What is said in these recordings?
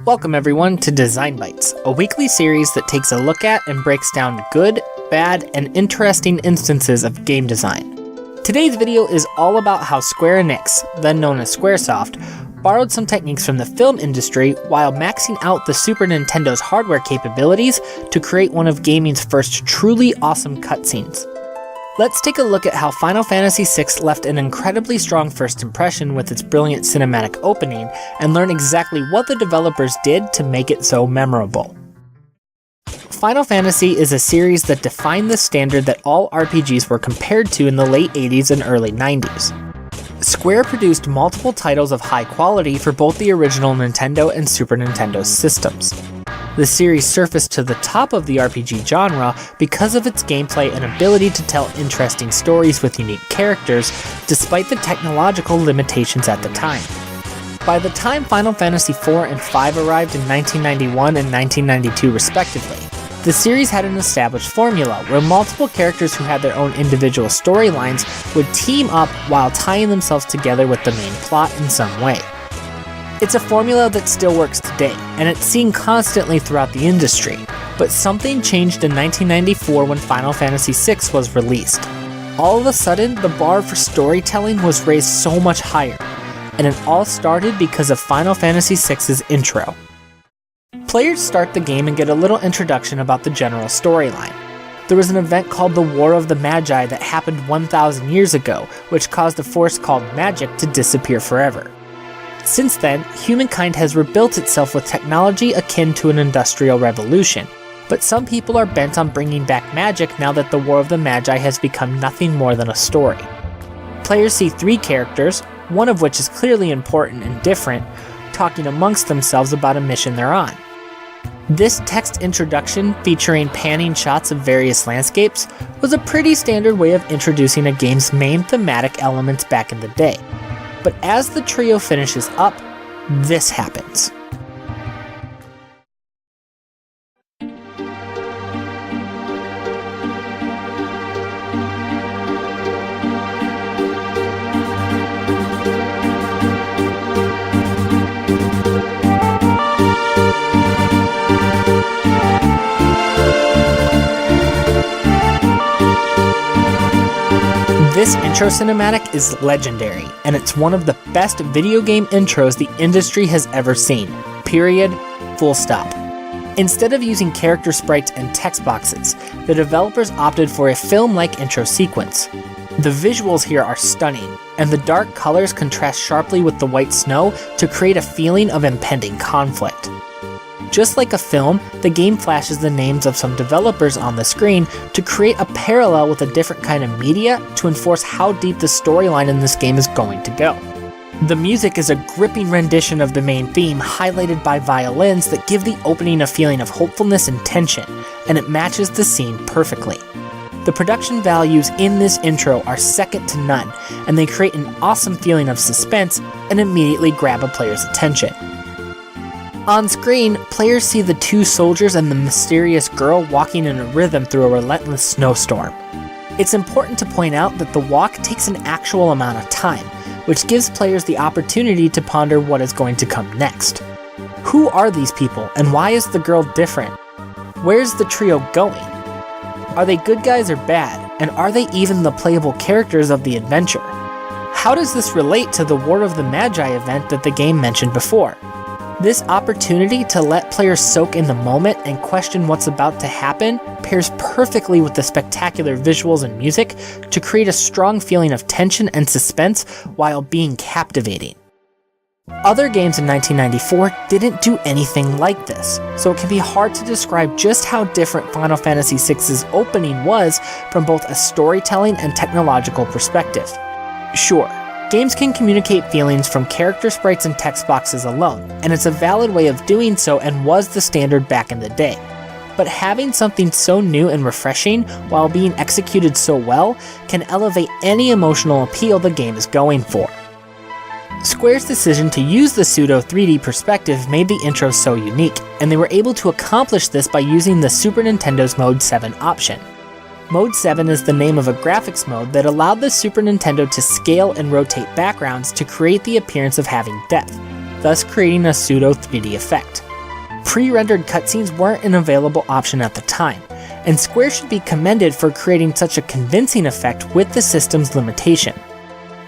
Welcome everyone to Design Bytes, a weekly series that takes a look at and breaks down good, bad, and interesting instances of game design. Today's video is all about how Square Enix, then known as Squaresoft, borrowed some techniques from the film industry while maxing out the Super Nintendo's hardware capabilities to create one of gaming's first truly awesome cutscenes. Let's take a look at how Final Fantasy VI left an incredibly strong first impression with its brilliant cinematic opening, and learn exactly what the developers did to make it so memorable. Final Fantasy is a series that defined the standard that all RPGs were compared to in the late 80s and early 90s. Square produced multiple titles of high quality for both the original Nintendo and Super Nintendo systems. The series surfaced to the top of the RPG genre because of its gameplay and ability to tell interesting stories with unique characters, despite the technological limitations at the time. By the time Final Fantasy IV and V arrived in 1991 and 1992 respectively, the series had an established formula where multiple characters who had their own individual storylines would team up while tying themselves together with the main plot in some way. It's a formula that still works today, and it's seen constantly throughout the industry, but something changed in 1994 when Final Fantasy VI was released. All of a sudden, the bar for storytelling was raised so much higher, and it all started because of Final Fantasy VI's intro. Players start the game and get a little introduction about the general storyline. There was an event called the War of the Magi that happened 1,000 years ago, which caused a force called magic to disappear forever. Since then, humankind has rebuilt itself with technology akin to an industrial revolution, but some people are bent on bringing back magic now that the War of the Magi has become nothing more than a story. Players see three characters, one of which is clearly important and different, talking amongst themselves about a mission they're on. This text introduction, featuring panning shots of various landscapes, was a pretty standard way of introducing a game's main thematic elements back in the day. But as the trio finishes up, this happens. This intro cinematic is legendary, and it's one of the best video game intros the industry has ever seen. Period. Full stop. Instead of using character sprites and text boxes, the developers opted for a film-like intro sequence. The visuals here are stunning, and the dark colors contrast sharply with the white snow to create a feeling of impending conflict. Just like a film, the game flashes the names of some developers on the screen to create a parallel with a different kind of media to enforce how deep the storyline in this game is going to go. The music is a gripping rendition of the main theme, highlighted by violins that give the opening a feeling of hopefulness and tension, and it matches the scene perfectly. The production values in this intro are second to none, and they create an awesome feeling of suspense and immediately grab a player's attention. On screen, players see the two soldiers and the mysterious girl walking in a rhythm through a relentless snowstorm. It's important to point out that the walk takes an actual amount of time, which gives players the opportunity to ponder what is going to come next. Who are these people, and why is the girl different? Where's the trio going? Are they good guys or bad, and are they even the playable characters of the adventure? How does this relate to the War of the Magi event that the game mentioned before? This opportunity to let players soak in the moment and question what's about to happen pairs perfectly with the spectacular visuals and music to create a strong feeling of tension and suspense while being captivating. Other games in 1994 didn't do anything like this, so it can be hard to describe just how different Final Fantasy VI's opening was from both a storytelling and technological perspective. Sure, games can communicate feelings from character sprites and text boxes alone, and it's a valid way of doing so and was the standard back in the day. But having something so new and refreshing while being executed so well can elevate any emotional appeal the game is going for. Square's decision to use the pseudo 3D perspective made the intro so unique, and they were able to accomplish this by using the Super Nintendo's Mode 7 option. Mode 7 is the name of a graphics mode that allowed the Super Nintendo to scale and rotate backgrounds to create the appearance of having depth, thus creating a pseudo 3D effect. Pre-rendered cutscenes weren't an available option at the time, and Square should be commended for creating such a convincing effect with the system's limitation.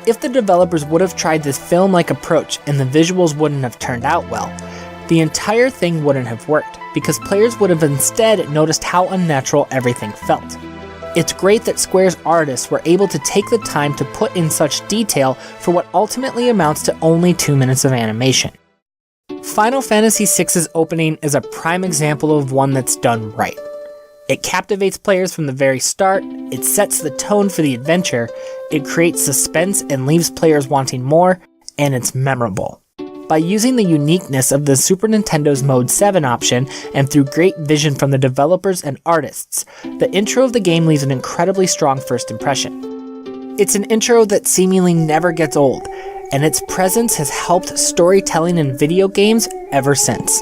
If the developers would have tried this film-like approach and the visuals wouldn't have turned out well, the entire thing wouldn't have worked, because players would have instead noticed how unnatural everything felt. It's great that Square's artists were able to take the time to put in such detail for what ultimately amounts to only 2 minutes of animation. Final Fantasy VI's opening is a prime example of one that's done right. It captivates players from the very start, it sets the tone for the adventure, it creates suspense and leaves players wanting more, and it's memorable. By using the uniqueness of the Super Nintendo's Mode 7 option, and through great vision from the developers and artists, the intro of the game leaves an incredibly strong first impression. It's an intro that seemingly never gets old, and its presence has helped storytelling in video games ever since.